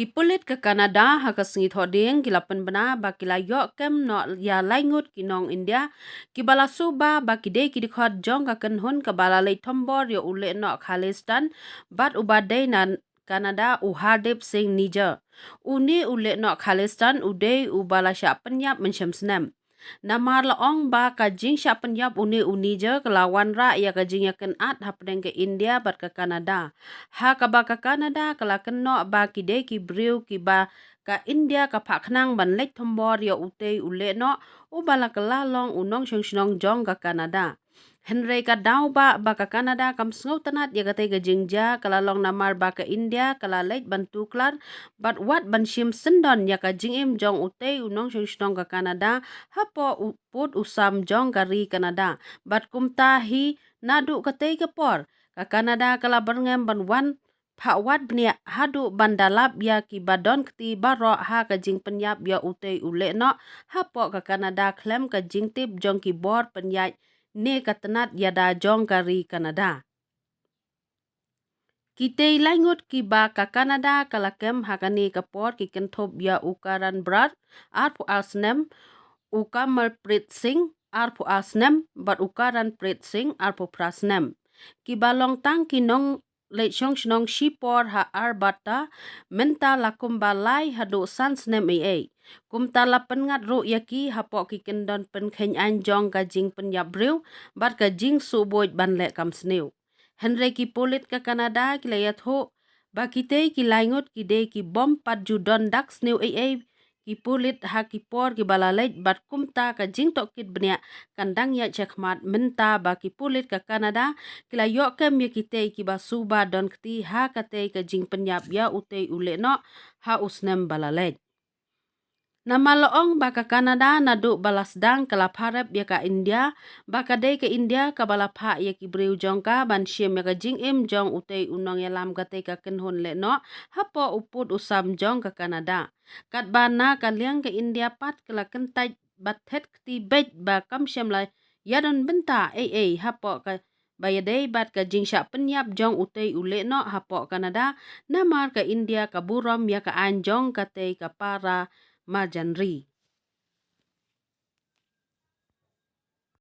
Kipulit ke Kanada ha ka singi thoding kilapan bena ba kilayok kem no ya laingut ki nong India ki bala suba ba kide ki dikhot jong ka kenhun ka bala lei thombor yo ule no Khalistan bat ubade nan Kanada u Hardip Singh Niger uni ule no Khalistan ude ubala sya Pyniap menchem senem namar laong ba ka jing sya Pyniap uni Niger kelawan ra ya ka jing yaken at hapdeng ke India bat ke Kanada ha ka ba ka Kanada kala kenno ba kide ki briu ki ba ka India ka phakhnang ban lek thombor ya ute ule no ubala kala long unong shong jong ka Kanada Henry ka daw ba ka Canada kam sngaw tanat ya katay ka jingja kala long namar ba ka India kala lek bantu klar but what ban shim sendon ya ka jingim jong ute unong shong ka Canada hapo uput usam jong kari Canada but kumta hi nadu katay ka por ka Canada kala berngem ban wan Phawat bnia hadu bandalap ya ki badon kti baro ha ka jing Pyniap ya ute ule no hapo ka Canada klem ka jing tip jong ki bor penyai ne katenat yada jong kari Kanada. Kita langut ki ba ka Kanada kalakem hakani kapor ki kentop ya ukaran berat arpu alsnem ukamal prit sing arpu alsnem bat ukaran prit sing arpu prasnem. Ki balong tang ki nong leit shong shipor ha arbata menta lakum balai hadu sansnem ee. Kumta la pengat ru yaki hapo ki kendon pen kheny anjong ka jing Pyniap briu bat ka jing suboj ban lek kam sneu. Henry ki polit ka Kanada ki layat ho ba kite ki laingut ki de ki bom pat judon dak sneu ee ki polit ha ki por ki balalet bat kumta ka jing tok kit benya kandang ya chekmat menta ba ki polit ka Kanada ki layok kem ya kite ki ba suba don kti ha kate ka jing Pyniap ya ute ule no ha usnem balalet. Nama loong baka Kanada nadu balasdang kalapharep ya ka India baka day ka India ka balapha ya ki briu jongka ban shim ya ka jing im jong utay unong yalam kate ka kenhon Lehnoh hapo uput usam jong ka Kanada kat bana kaliang ka India pat kala kentaj bathet kti bet ba kam shem la yadon benta hapo ka bayaday bat ka jing sya Pyniap jong utay ule no hapo Kanada namar ka India ka burom ya ka anjong kate ka para Marjanri.